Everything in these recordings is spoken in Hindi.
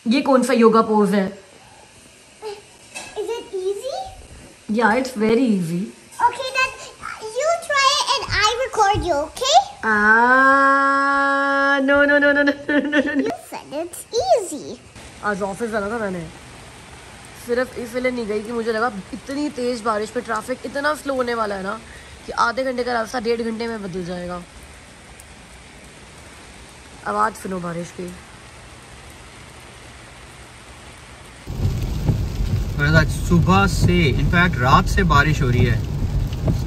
ये कौन सा योगा पोज है? Is it easy? Yeah, it's very easy. Okay, then you try it and I record you, okay? No. You said it's easy. आज ऑफिस जाना था मैंने, सिर्फ इसलिए नहीं गई कि मुझे लगा इतनी तेज बारिश में ट्रैफिक इतना स्लो होने वाला है ना कि आधे घंटे का रास्ता 1.5 घंटे में बदल जाएगा। आवाज़ सुनो बारिश की। आज सुबह से इनफैक्ट रात से बारिश हो रही है।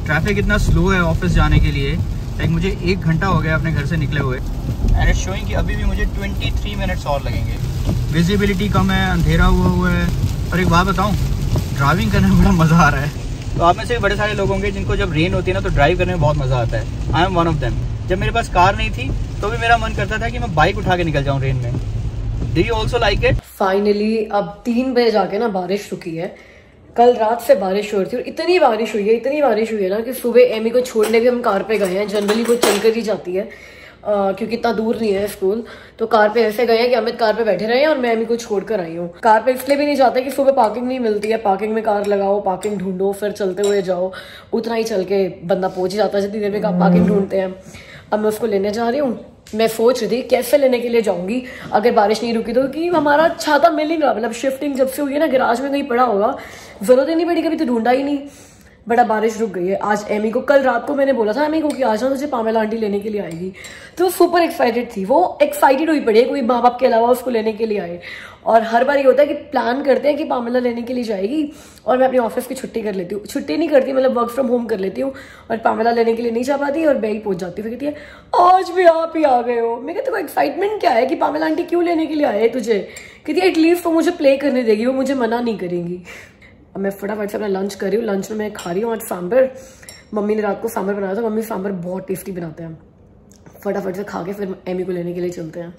ट्रैफिक इतना स्लो है ऑफिस जाने के लिए, लाइक मुझे 1 घंटा हो गया अपने घर से निकले हुए एंड इट्स शोइंग कि अभी भी मुझे 23 मिनट्स और लगेंगे। विजिबिलिटी कम है, अंधेरा हुआ है। और एक बात बताऊं, ड्राइविंग करने में बड़ा मज़ा आ रहा है। तो आप में से बड़े सारे लोग होंगे जिनको जब रेन होती है ना तो ड्राइव करने में बहुत मज़ा आता है। I am one of them. जब मेरे पास कार नहीं थी तो भी मेरा मन करता था कि मैं बाइक उठा के निकल जाऊँ रेन में। Do you also like it? Finally अब 3 बजे जाके ना बारिश रुकी है। कल रात से बारिश हो रही थी और इतनी बारिश हुई है ना कि सुबह एमी को छोड़ने भी हम कार पे गए हैं। जनरली वो चलकर ही जाती है क्योंकि इतना दूर नहीं है स्कूल, तो कार पे ऐसे गए हैं कि अमित कार पे बैठे रहे हैं और मैं एमी को छोड़ कर आई हूँ। कार पे इसलिए भी नहीं जाता कि सुबह पार्किंग नहीं मिलती है, पार्किंग में कार लगाओ, पार्किंग ढूंढो, फिर चलते हुए जाओ, उतना ही चल के बंदा पहुंच ही जाता है जितनी देर में पार्किंग ढूंढते हैं। अब मैं उसको लेने जा रही हूँ। मैं सोच रही थी कैसे लेने के लिए जाऊंगी अगर बारिश नहीं रुकी तो, कि हमारा छाता मिल ही नहीं रहा। मतलब शिफ्टिंग जब से हुई है ना, गैराज में कहीं पड़ा होगा, जरूरत ही नहीं पड़ी, कभी तो ढूंढा ही नहीं। बड़ा बारिश रुक गई है। आज एमी को, कल रात को मैंने बोला था एमी को कि आज ना तुझे पामेला आंटी लेने के लिए आएगी, तो सुपर एक्साइटेड थी। वो एक्साइटेड हुई पड़ी है, कोई माँ बाप के अलावा उसको लेने के लिए आए। और हर बार ये होता है कि प्लान करते हैं कि पामेला लेने के लिए जाएगी और मैं अपनी ऑफिस की छुट्टी कर लेती हूँ, छुट्टी नहीं करती, मतलब वर्क फ्रॉम होम कर लेती हूँ और पामेला लेने के लिए नहीं जा पाती और मैं ही पहुंच जाती हूँ। कहती है आज भी आप ही आ गए हो। मैं कहती हूँ एक्साइटमेंट क्या है कि पामेला आंटी क्यों लेने के लिए आए तुझे? कहती है एटलीस्ट वो मुझे प्ले करने देगी, वो मुझे मना नहीं करेंगी। अब मैं फटाफट से अपना लंच कर रही हूँ। लंच में मैं खा रही हूँ आज सांभर। मम्मी ने रात को सांभर बनाया था, मम्मी सांभर बहुत टेस्टी बनाते हैं। फटाफट से खा के फिर एमी को लेने के लिए चलते हैं।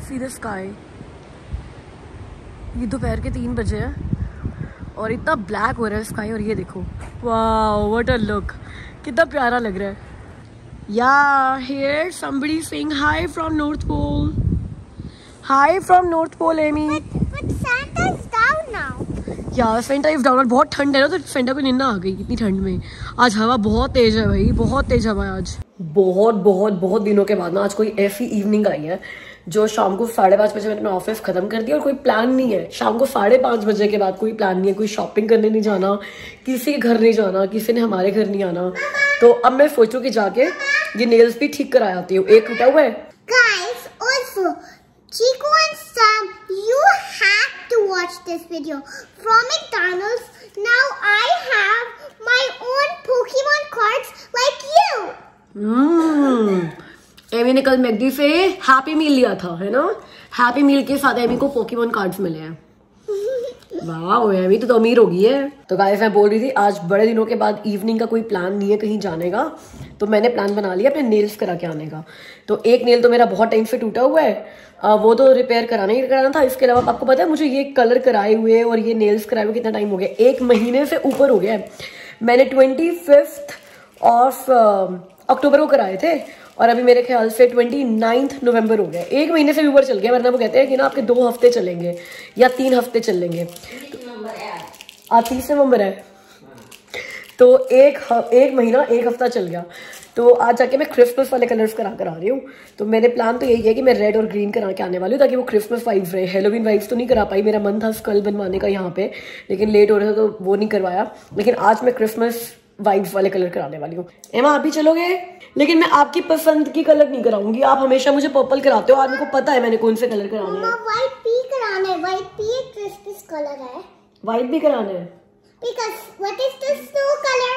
See the sky. ये दोपहर के 3 बजे है और इतना ब्लैक हो रहा है स्काई, और ये देखो, वाओ व्हाट अ लुक, कितना प्यारा लग रहा है। या here somebody saying hi from North Pole. Hi from North Pole, Amy. But Santa's down now. Yeah, Santa is down. बहुत ठंड है ना, तो Santa को नींद आ गई इतनी ठंड में। आज हवा बहुत तेज है भाई, बहुत तेज हवा है आज। बहुत दिनों के बाद ना आज कोई ऐसी इवनिंग आई है जो शाम को 5:30 बजे मैंने अपना ऑफिस खत्म कर दिया और कोई प्लान नहीं है। शाम को 5:30 बजे के बाद कोई प्लान नहीं है, कोई शॉपिंग करने नहीं जाना, किसी के घर नहीं जाना, किसी ने हमारे घर नहीं आना। तो अब मैं सोचूं कि जाके ये नेल्स भी ठीक करा आती हूँ। एक टूटा हुआ है। Guys, also Chico and Sam, you have to watch this video. From McDonald's, now I have my own Pokemon cards like you. Amy ने कल मैकडी से हैप्पी मील लिया था, है ना? हैप्पी मील के साथ एमी को पोकेमॉन कार्ड्स मिले हैं। वाह, एमी तो अमीर हो गई है। तो गाइस मैं बोल रही थी आज बड़े दिनों के बाद इवनिंग का कोई प्लान नहीं है कहीं जाने का, तो मैंने प्लान बना लिया अपने नेल्स करा के आने का। तो एक नेल तो मेरा बहुत टाइम से टूटा हुआ है, वो तो रिपेयर कराना था। इसके अलावा आपको पता है मुझे ये कलर कराए हुए और ये नेल्स कराए हुए कितना टाइम हो गया? 1 महीने से ऊपर हो गया है। मैंने 25 अक्टूबर को कराए थे और अभी मेरे ख्याल से 29 नवंबर हो गया। 1 महीने से भी ऊपर चल गया, वरना वो कहते हैं कि ना आपके 2 हफ्ते चलेंगे या 3 हफ्ते चलेंगे। आज 30 नवंबर है, तो एक महीना 1 हफ्ता चल गया। तो आज जाके मैं क्रिसमस वाले कलर्स करा कर आ रही हूँ। तो मेरे प्लान तो यही है कि मैं रेड और ग्रीन करा के आने वाली हूँ ताकि वो क्रिसमस वाइब्स रहे। हेलोवीन वाइब्स तो नहीं करा पाई, मेरा मन था स्कल बनवाने का यहाँ पे, लेकिन लेट हो रहा था तो वो नहीं करवाया। लेकिन आज मैं क्रिसमस वाइब्स वाले कलर कराने वाली हूँ। एमा आप भी चलोगे? लेकिन मैं आपकी पसंद की कलर नहीं कराऊंगी, आप हमेशा मुझे पर्पल कराते हो। आज मेरे को पता है मैंने कौन से कलर कराने हैं। व्हाइट भी कराना है, व्हाइट भी एक क्रिसमस कलर है। व्हाइट भी कराना है Because what is the snow color?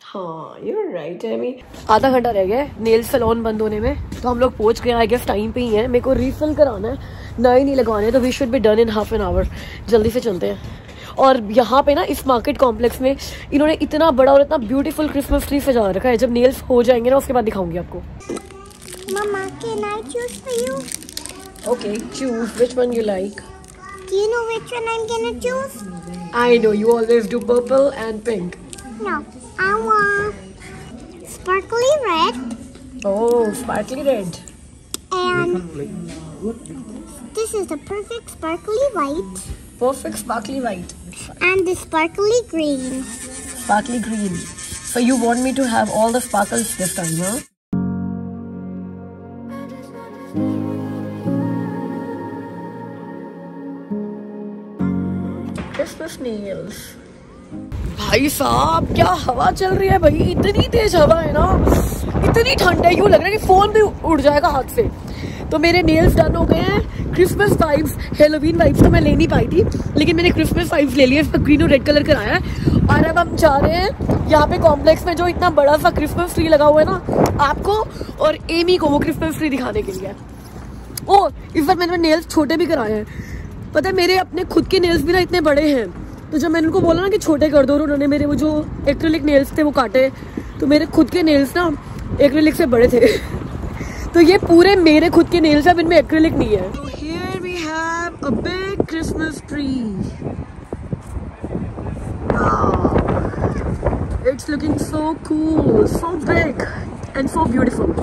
हाँ you're right एमी। आधा घंटा रह गया नेल सैलून बंद होने में, तो हम लोग पहुंच गए। आई गेस टाइम पे ही है। मेरे को रिफिल कराना है, नए नहीं लगवाने, तो we should be done in half an hour. जल्दी से चलते हैं। और यहाँ पे ना इस मार्केट कॉम्प्लेक्स में इन्होंने इतना बड़ा और इतना ब्यूटीफुल क्रिसमस ट्री सजा रखा है। जब नेल्स हो जाएंगे ना उसके बाद दिखाऊंगी आपको। Mama, can I choose for you? Okay, choose which one you like. Do you know which one I'm gonna choose? I know you always do purple and pink. No, I want sparkly red. Oh, sparkly red. And this is the perfect sparkly white. Perfect sparkly white. And the sparkly green. Sparkly green. So you want me to have all the sparkles this time, huh? Christmas nails. भाई साहब क्या हवा चल रही है भाई, इतनी तेज हवा है ना, इतनी ठंड है, यूं लग रहा है कि फोन भी उड़ जाएगा हाथ से। तो मेरे नेल्स डन हो गए हैं। क्रिसमस वाइब्स, हेलोवीन वाइब्स तो मैं ले नहीं पाई थी, लेकिन मैंने क्रिसमस वाइब्स ले लिए। इसका ग्रीन और रेड कलर कराया है। और अब हम जा रहे हैं यहाँ पे कॉम्प्लेक्स में जो इतना बड़ा सा क्रिसमस ट्री लगा हुआ है ना, आपको और एमी को वो क्रिसमस ट्री दिखाने के लिए। ओ इस बार मैंने नेल्स छोटे भी कराए हैं। पता है मेरे अपने खुद के नेल्स भी ना इतने बड़े हैं, तो जब मैंने उनको बोला ना कि छोटे कर दो, और उन्होंने मेरे वो जो एक्रिलिक नेल्स थे वो काटे, तो मेरे खुद के नेल्स ना एक्रिलिक से बड़े थे। तो ये पूरे मेरे खुद के नेल्स हैं, इनमें एक्रिलिक नहीं है। So here we have a big Christmas tree. Wow. It's looking so cool, so big and so beautiful.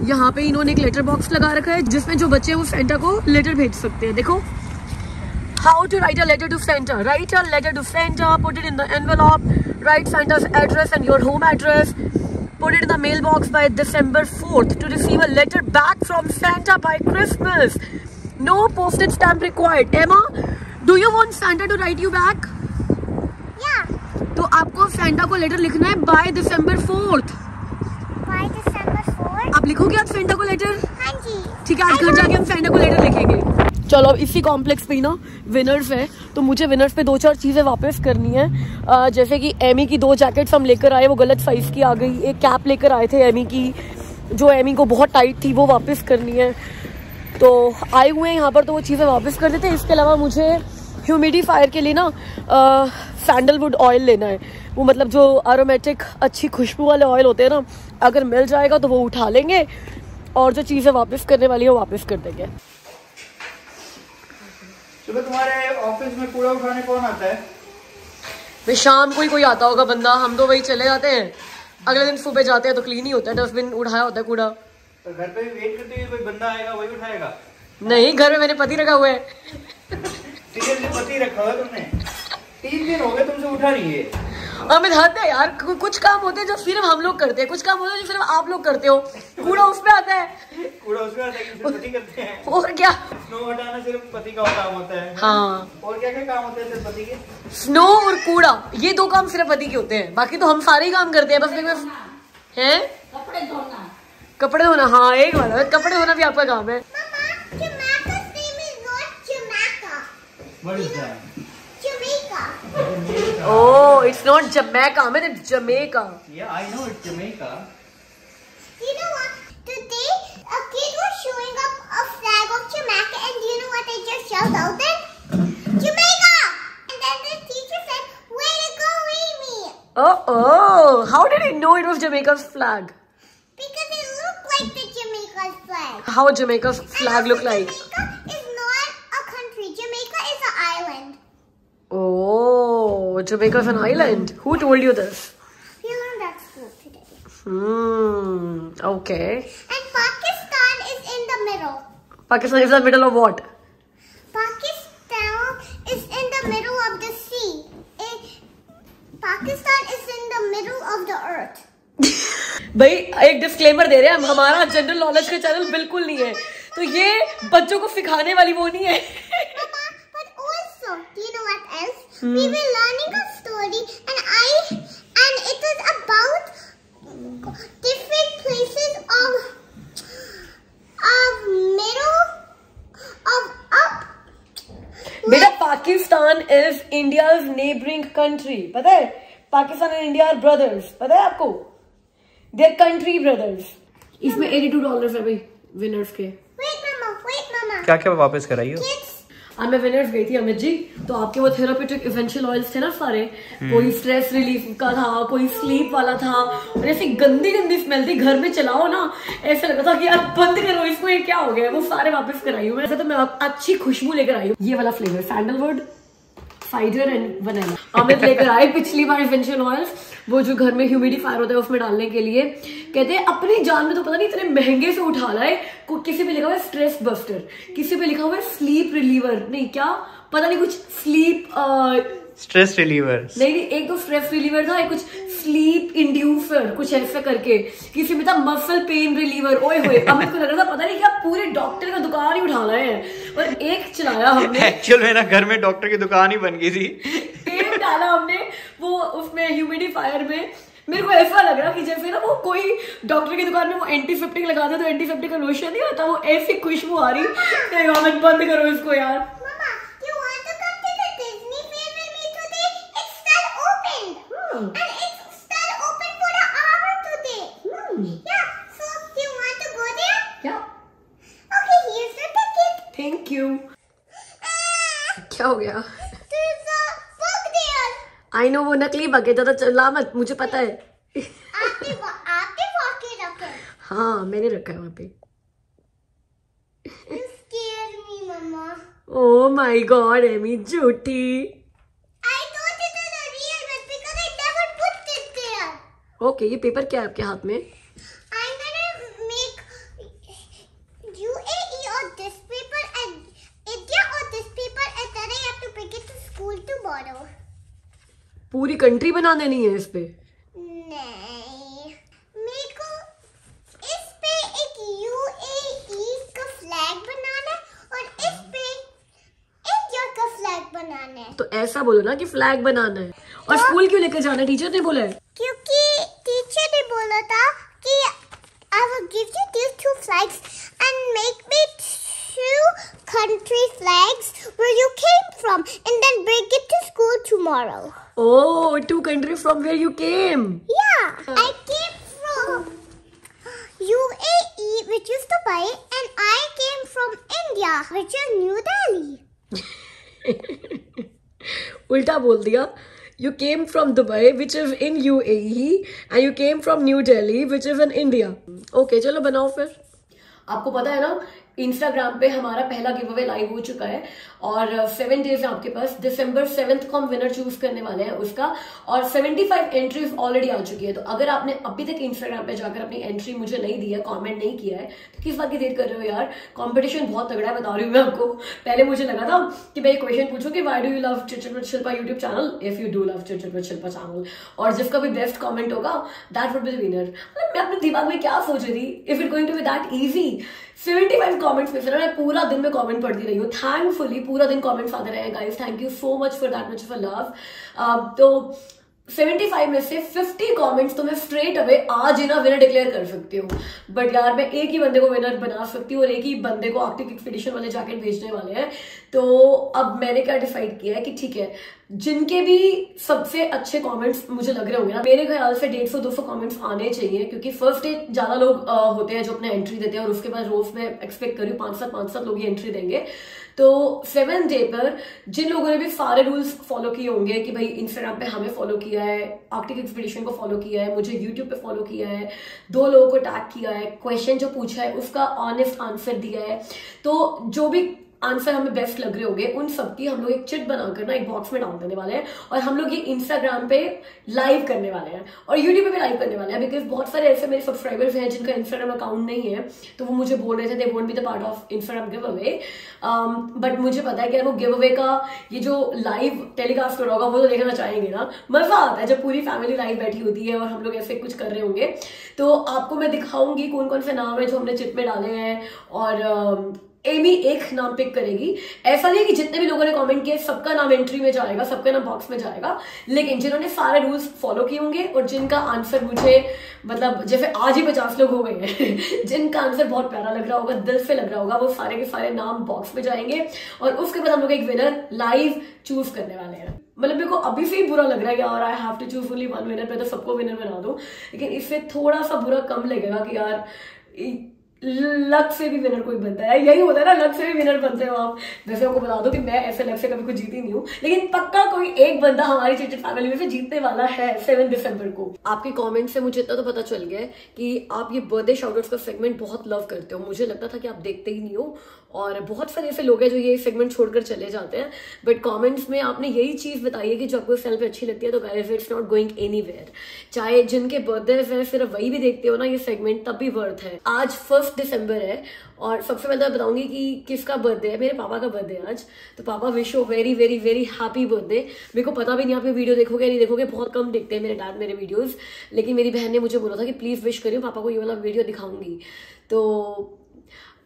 यहाँ पे इन्होंने एक लेटर बॉक्स लगा रखा है जिसमें जो बच्चे हैं वो सेंटा को लेटर भेज सकते हैं। देखो, how to write a letter to Santa. Write a letter to Santa, put it in the envelope, write Santa's address and your home address, put it in the mailbox by December 4th to receive a letter back from Santa by Christmas. No postage stamp required. Emma, do you want Santa to write you back? Yeah. तो आपको Santa को लेटर लिखना है by December 4th. By December 4th? आप लिखोगे आज Santa को लेटर? हाँ जी। ठीक है, आज घर जाके हम Santa को लेटर लिखेंगे। चलो अब इसी कॉम्प्लेक्स पे ही ना विनर्स है, तो मुझे विनर्स पे 2-4 चीज़ें वापस करनी है। जैसे कि एमी की 2 जैकेट्स हम लेकर आए, वो गलत साइज़ की आ गई। एक कैप लेकर आए थे एमी की, जो एमी को बहुत टाइट थी, वो वापस करनी है। तो आए हुए हैं यहाँ पर, तो वो चीज़ें वापस कर देते हैं। इसके अलावा मुझे ह्यूमिडिफायर के लिए ना सैंडलवुड ऑयल लेना है। वो मतलब जो एरोमेटिक अच्छी खुशबू वाले ऑयल होते हैं ना, अगर मिल जाएगा तो वो उठा लेंगे, और जो चीज़ें वापस करने वाली है वो वापस कर देंगे। सुबह तुम्हारे ऑफिस में कूड़ा उठाने कौन आता है? भाई शाम को ही कोई आता होगा बंदा, हम तो वही चले जाते हैं। अगले दिन सुबह जाते हैं तो क्लीन ही होता है, डस्टबिन उठाया होता है कूड़ा। तो घर पे भी वेट करते हुए कोई बंदा आएगा वही उठाएगा? नहीं, घर में मैंने पति रखा हुआ है। सीरियसली पति रखा हुआ तुमने? 3 दिन हो गए तुमसे उठा रही है। हमें हद है यार, कुछ काम होते हैं जो सिर्फ हम लोग करते हैं, कुछ काम होते हैं जो सिर्फ आप लोग करते हो। कूड़ा उसमें आता है, कूड़ा उसमें आता है कि सिर्फ पति करते हैं? और क्या, स्नो हटाना सिर्फ पति का काम होता है। हाँ, और क्या क्या काम होते हैं सिर्फ पति के? स्नो और कूड़ा, ये 2 काम सिर्फ पति के होते हैं, बाकी तो हम सारे ही काम करते हैं। बस हैं कपड़े धोना, कपड़े धोना, हाँ एक बात, कपड़े धोना भी आपका काम है। Jamaica's name is not Jamaica. What is that? Jamaica. Oh, it's not Jamaica, I mean it's Jamaica. Yeah, I know it's Jamaica. You know what? Today, a kid was showing up a flag of Jamaica, and do you know what they just shouted out then? Jamaica! And then the teacher said, "Way to go, Amy!" Oh, how did he know it was Jamaica's flag? Because it looked like the Jamaica's flag. How Jamaica's flag look like? Jamaica is not a country. Jamaica is an island. Oh, Jamaica's an island. Who told you this? We learned at school today. Okay. And Pakistan is in the middle. Pakistan is in the middle of what? Pakistan is in the middle of the sea. Pakistan is in the middle of the earth. भाई एक डिस्क्लेमर दे रहे हैं हम, हमारा जनरल नॉलेज का चैनल बिल्कुल नहीं है, तो ये बच्चों को सिखाने वाली वो नहीं है। But also, do you know what else? We were learning a story, and it was about different places of middle of up. बेटा Pakistan is India's neighbouring country, पता है? Pakistan and India are brothers, पता है आपको? They are country brothers. इसमें $82 है भाई विनर्स के। Wait, mama. क्या क्या वापस कराई हो? Kids. मैं विनर्स गई थी अमित जी, तो आपके वो थेरापेटिक इसेंशियल ऑयल्स थे ना सारे, कोई स्ट्रेस रिलीफ का था, कोई स्लीप वाला था, और ऐसी गंदी स्मेल थी, घर में चलाओ ना ऐसा लगा था कि यार बंद करो इसको, ये क्या हो गया। वो सारे वापस कराई हूँ वैसे, तो मैं अच्छी खुशबू लेकर आई हूँ। ये वाला flavour sandalwood, cider and vanilla. Amit लेकर आए पिछली बार इसेंशियल ऑयल्स, वो जो घर में ह्यूमिडिफायर होता है उसमें डालने के लिए। कहते हैं अपनी जान में तो पता नहीं इतने महंगे से उठा लाए। किसी पे लिखा हुआ है स्ट्रेस बस्टर, किसी पे लिखा हुआ है स्लीप रिलीवर, नहीं क्या पता नहीं कुछ स्लीप स्ट्रेस रिलीवर, नहीं एक तो स्ट्रेस रिलीवर था, एक कुछ स्लीप इंड्यूसर कुछ ऐसा करके, किसी में था मसल पेन रिलीवर। ओए होए, अब मेरे को लग रहा था पता नहीं क्या पूरे डॉक्टर का दुकान ही उठा रहे हैं। और एक चलाया हमने, एक्चुअल में ना घर में डॉक्टर की दुकान ही बन गई थी। पेन डाला हमने वो उसमें ह्यूमिडिफायर में। मेरे को ऐसा लग रहा कि जैसे ना वो कोई डॉक्टर की दुकान में वो एंटीसेप्टिक लगाता है तो एंटीसेप्टिक का लोशन नहीं होता, वो ऐसी खुशबू आ रही। बंद करो इसको यार। And it's still open for an hour today. Yeah, so do you want to go there? Yeah. Okay, here's the ticket. Thank you. क्या हो गया? There's a bug there. I know वो नकली बकेट था, चला मत, मुझे पता है। आपके वाकई रखे। हाँ मैंने रखा है वहाँ पे। You scared me, Mama. Oh my God, Amy झूठी। ओके ये पेपर क्या है आपके हाथ में? I'm gonna make UAE or this paper and India or this paper and then I have to bring it to school tomorrow. पूरी कंट्री बना देनी है इस पे? नहीं, मेरे को इस पे एक UAE का फ्लैग बनाना है और इस पे इंडिया का फ्लैग बनाना है। तो ऐसा बोलो ना कि फ्लैग बनाना है। और स्कूल क्यों लेकर जाना है? टीचर ने बोला है। क्योंकि टीचर ने बोला था कि I will give you these two flags and make me two country flags where you came from and then bring it to school tomorrow. Oh, two country from where you came. Yeah, I came from UAE, which is Dubai, and I came from India, which is New Delhi. उल्टा बोल दिया। You came from Dubai, which is in UAE, and you came from New Delhi, which is in India. Okay, चलो बनाओ फिर। आपको पता है ना इंस्टाग्राम पे हमारा पहला गिव अवे लाइव हो चुका है और 7 डेज है आपके पास। दिसंबर 7 को हम विनर चूज करने वाले हैं उसका और 75 एंट्रीज ऑलरेडी आ चुकी है। तो अगर आपने अभी तक इंस्टाग्राम पे जाकर अपनी एंट्री मुझे नहीं दी है, कमेंट नहीं किया है, तो किस बात की देर कर रहे हो यार। कंपटीशन बहुत तगड़ा है, बता रही हूँ मैं आपको। पहले मुझे लगा था कि मैं क्वेश्चन पूछूं कि why do you love chit chit with Shilpa YouTube channel, if you do love chit chit with Shilpa channel, और जिसका भी बेस्ट कॉमेंट होगा that would be the winner. मैं अपने दिमाग में क्या सोच रही थी, if it going to be that easy. 75 comments में मैं पूरा दिन में कमेंट पढ़ती रही हूँ। थैंकफुली पूरा दिन कमेंट्स आते रहे guys, thank you so much for that much of love. तो 75 में से 50 कमेंट्स तो मैं स्ट्रेट अवे आज ही ना विनर डिक्लेयर कर सकती हूँ। बट यार मैं एक ही बंदे को विनर बना सकती हूँ और एक ही बंदे को आर्कटिक एक्सपीडिशन वाले जैकेट भेजने वाले हैं। तो अब मैंने क्या डिसाइड किया है कि ठीक है, जिनके भी सबसे अच्छे कमेंट्स मुझे लग रहे होंगे ना, मेरे ख्याल से 150-200 कमेंट्स आने चाहिए, क्योंकि फर्स्ट डे ज्यादा लोग होते हैं जो अपने एंट्री देते हैं और उसके बाद रोज में एक्सपेक्ट करी 5-7 लोग ही एंट्री देंगे। तो 7th डे पर जिन लोगों ने भी सारे रूल्स फॉलो किए होंगे कि भाई इंस्टाग्राम पे हमें फॉलो किया है, आर्कटिक एक्सपीडिशन को फॉलो किया है, मुझे यूट्यूब पे फॉलो किया है, 2 लोगों को टैग किया है, क्वेश्चन जो पूछा है उसका ऑनेस्ट आंसर दिया है, तो जो भी आंसर हमें बेस्ट लग रहे होंगे उन सबकी हम लोग एक चिट बनाकर ना एक बॉक्स में डाल देने वाले हैं और हम लोग ये इंस्टाग्राम पे लाइव करने वाले हैं और यूट्यूब पे भी लाइव करने वाले हैं। बिकॉज बहुत सारे ऐसे मेरे सब्सक्राइबर्स हैं जिनका इंस्टाग्राम अकाउंट नहीं है, तो वो मुझे बोल रहे थे they won't be the part of Instagram give away. But मुझे पता है कि वो गिव अवे का ये जो लाइव टेलीकास्ट हो रहा होगा वो तो देखना चाहेंगे ना। मजा आता है जब पूरी फैमिली लाइव बैठी होती है और हम लोग ऐसे कुछ कर रहे होंगे। तो आपको मैं दिखाऊंगी कौन कौन से नाम है जो हमने चिट में डाले हैं और एमी एक नाम पिक करेगी। ऐसा नहीं कि जितने भी लोगों ने कमेंट किया सबका नाम एंट्री में जाएगा, सबका नाम बॉक्स में जाएगा, लेकिन जिन्होंने सारे रूल्स फॉलो किए होंगे और जिनका आंसर मुझे मतलब जैसे आज ही 50 लोग हो गए हैं जिनका आंसर बहुत प्यारा लग रहा होगा, दिल से लग रहा होगा, वो सारे के सारे नाम बॉक्स में जाएंगे और उसके बाद हम लोग एक विनर लाइव चूज करने वाले हैं। मतलब मेरे को अभी से ही बुरा लग रहा है यार, I have to choose only one winner, मैं तो सबको विनर बना दूं, लेकिन इससे थोड़ा सा बुरा कम लगेगा कि यार लक से भी विनर कोई बनता है, यही होता है ना, लक से भी विनर बनते हो आप। वैसे आपको बता दो कि मैं ऐसे लक से कभी कुछ जीती नहीं हूँ, लेकिन पक्का कोई एक बंदा हमारी चिटचिट फैमिली में से जीतने वाला है 7 दिसंबर को। आपके कमेंट से मुझे इतना तो पता चल गया है कि आप ये बर्थडे शाउटआउट्स का सेगमेंट बहुत लव करते हो। मुझे लगता था कि आप देखते ही नहीं हो, और बहुत सारे ऐसे लोग हैं जो ये सेगमेंट छोड़कर चले जाते हैं, बट कमेंट्स में आपने यही चीज बताई है कि जो आपको इस चैनल पे अच्छी लगती है, तो guys it's not going anywhere. चाहे जिनके बर्थडे है सिर्फ वही भी देखते हो ना ये सेगमेंट, तब भी वर्थ है। आज 1 दिसंबर है, और सबसे पहले मैं बताऊंगी कि किसका बर्थडे है। मेरे पापा का बर्थडे है आज, तो पापा wish you very very very happy birthday. मेरे को पता भी नहीं आप ये वीडियो देखोगे नहीं देखोगे, बहुत कम देखते हैं मेरे डैड मेरे वीडियोस, लेकिन मेरी बहन ने मुझे बोला था कि प्लीज विश करियो, पापा को ये वाला वीडियो दिखाऊंगी। तो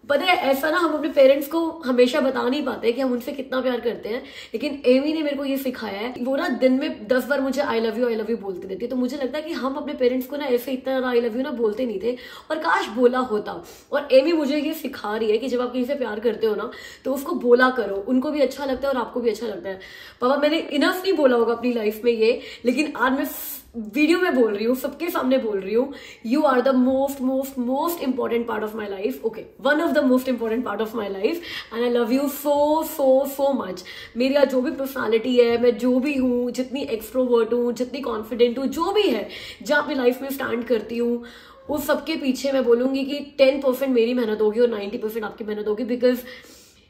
पता है ऐसा ना, हम अपने पेरेंट्स को हमेशा बता नहीं पाते कि हम उनसे कितना प्यार करते हैं, लेकिन एमी ने मेरे को ये सिखाया है। वो ना दिन में 10 बार मुझे आई लव यू बोलते रहती है, तो मुझे लगता है कि हम अपने पेरेंट्स को ना ऐसे इतना ज्यादा आई लव यू ना बोलते नहीं थे, और काश बोला होता। और एमी मुझे ये सिखा रही है कि जब आप किसी से प्यार करते हो ना, तो उसको बोला करो, उनको भी अच्छा लगता है और आपको भी अच्छा लगता है। पापा मैंने इनफ नहीं बोला होगा अपनी लाइफ में ये, लेकिन आज मैं वीडियो में बोल रही हूँ, सबके सामने बोल रही हूँ, you are the most important part of my life. Okay, one of the most important part of my life, and I love you so much. मेरी जो भी पर्सनालिटी है, मैं जो भी हूँ, जितनी एक्सट्रोवर्ट हूँ, जितनी कॉन्फिडेंट हूँ, जो भी है, जहाँ अपनी लाइफ में स्टैंड करती हूँ, उस सबके पीछे मैं बोलूंगी कि 10% मेरी मेहनत होगी और 90% आपकी मेहनत होगी, because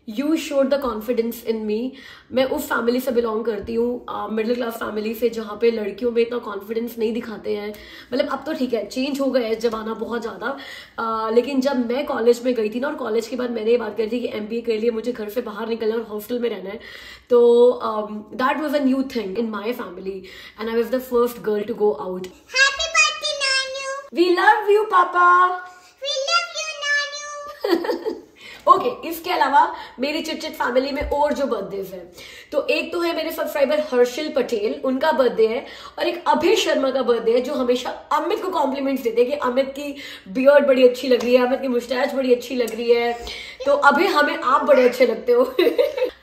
you showed the confidence in me. मैं उस फैमिली से बिलोंग करती हूँ, मिडिल क्लास फैमिली से, जहाँ पे लड़कियों में इतना कॉन्फिडेंस नहीं दिखाते हैं। मतलब अब तो ठीक है, चेंज हो गया है जमाना बहुत ज़्यादा, लेकिन जब मैं कॉलेज में गई थी ना, और कॉलेज के बाद मैंने ये बात करी थी कि MBA के लिए मुझे घर से बाहर निकलना और हॉस्टल में रहना है, तो that was a new thing in my family, and I was the first girl to go out. Happy birthday, Nanu. We love you papa. We love you, Nanu. Okay इसके अलावा मेरी चिटचिट फैमिली में और जो बर्थडे है, तो एक तो है मेरे सब्सक्राइबर हर्षिल पटेल, उनका बर्थडे है, और एक अभय शर्मा का बर्थडे है, जो हमेशा अमित को कॉम्प्लीमेंट्स देते हैं कि अमित की बियर्ड बड़ी अच्छी लग रही है, अमित की मुस्टैच बड़ी अच्छी लग रही है, तो अभय हमें आप बड़े अच्छे लगते हो।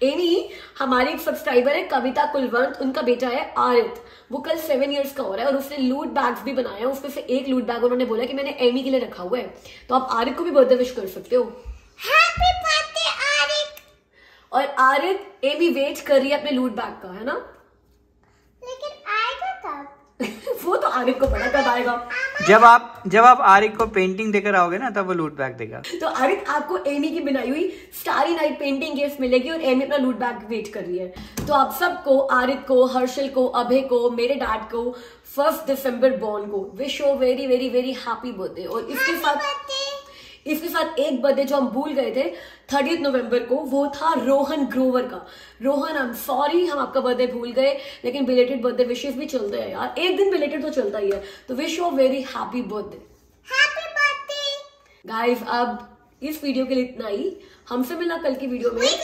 एनी हमारी एक सब्सक्राइबर है कविता कुलवंत, उनका बेटा है आरित, वो कल 7 इयर्स का हो रहा है, और उसने लूट बैग्स भी बनाया है। उसमें से एक लूट बैग उन्होंने बोला कि मैंने एमी के लिए रखा हुआ है, तो आप आरित को भी बर्थडे विश कर सकते हो। Happy birthday, Arik. और आरित एमी वेट कर रही है अपने लूट बैग का, है ना? लेकिन आएगा कब? वो तो आरित को पता कब आएगा। जब आप आरिक को पेंटिंग देकर आओगे ना, तब वो लूट बैग देगा। तो आरित आपको एमी की बनाई हुई स्टारी नाइट पेंटिंग गिफ्ट मिलेगी, और एमी अपना लूट बैग वेट कर रही है। तो आप सबको, आरित को, हर्षिल को, अभय को, मेरे डैड को 1 दिसंबर बॉर्न को wish you very very very happy birthday. और इसके साथ एक बर्थडे जो हम भूल गए थे 30 नवंबर को, वो था रोहन ग्रोवर का। रोहन आई एम सॉरी, हम आपका बर्थडे भूल गए, लेकिन बिलेटेड बर्थडे विशेस भी चलते हैं यार, एक दिन बिलेटेड तो चलता ही है, तो wish you very happy birthday. Happy birthday guys, अब इस वीडियो के लिए इतना ही, हमसे मिलना कल की वीडियो में। wait.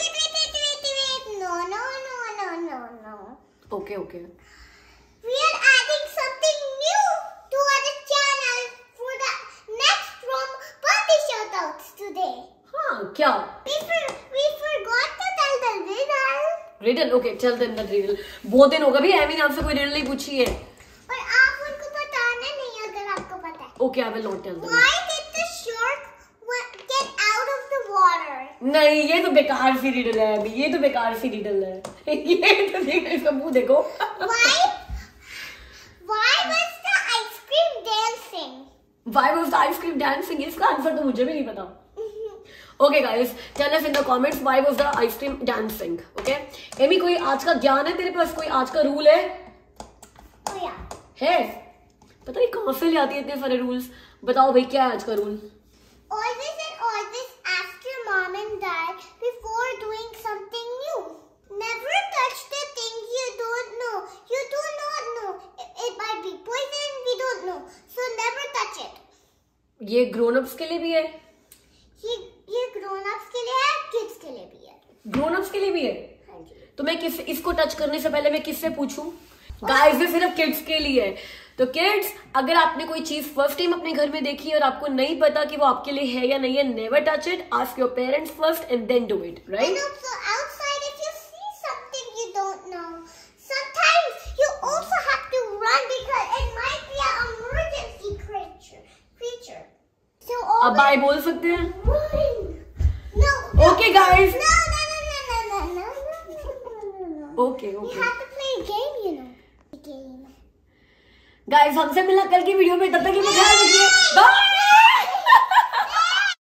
No. Okay We are adding something new to our channel for the next birthday shoutouts today. हाँ क्या? We forgot to tell the riddle. Okay चल देना रिडल। बहुत दिन होगा भी एमी ने आपसे कोई रिडल नहीं पूछी है, और आप उनको बताना नहीं अगर आपको पता है। Okay I will not tell them. Why did the shark get out of the water? नहीं, ये तो बेकार सी रिडल है अभी, ये तो बेकार सी रिडल है। ये तो देखो, इसका मुंह देखो। Why was the ice cream dancing? Why was the ice cream dancing? इसका आंसर तो मुझे भी नहीं पता। Okay guys, tell us in the comments why was the ice cream dancing? Okay? Amy कोई आज का ज्ञान है तेरे पास, कोई आज का रूल है? Oh yeah. है? पता नहीं कहाँ से ले आती है इतने सारे रूल्स। बताओ भाई क्या है आज का rule? Always ask your mom and dad before doing something new. Never touch the things you don't know. You do not know. It might be poison, we don't know. So never touch it. ये grown ups के लिए भी है? ये grown ups के लिए है, kids के लिए भी है। grown ups के लिए भी है? हाँ जी। तो मैं इसको टच करने से पहले मैं किससे पूछूं? गाइस ये सिर्फ किड्स के लिए है। तो किड्स, अगर आपने कोई चीज फर्स्ट टाइम अपने घर में देखी और आपको नहीं पता कि वो आपके लिए है या नहीं है, never touch it, ask your parents first and then do it, right? And also outside, if you see something you don't know, sometimes you also have to run because it might be an emergency creature. So अब बाय बोल सकते हैं? No. Okay, guys. No. Okay. We have to play a game, you know. A game. Guys हमसे मिलना कल की वीडियो में, तब तक के लिए ख्याल रखिए, बाय।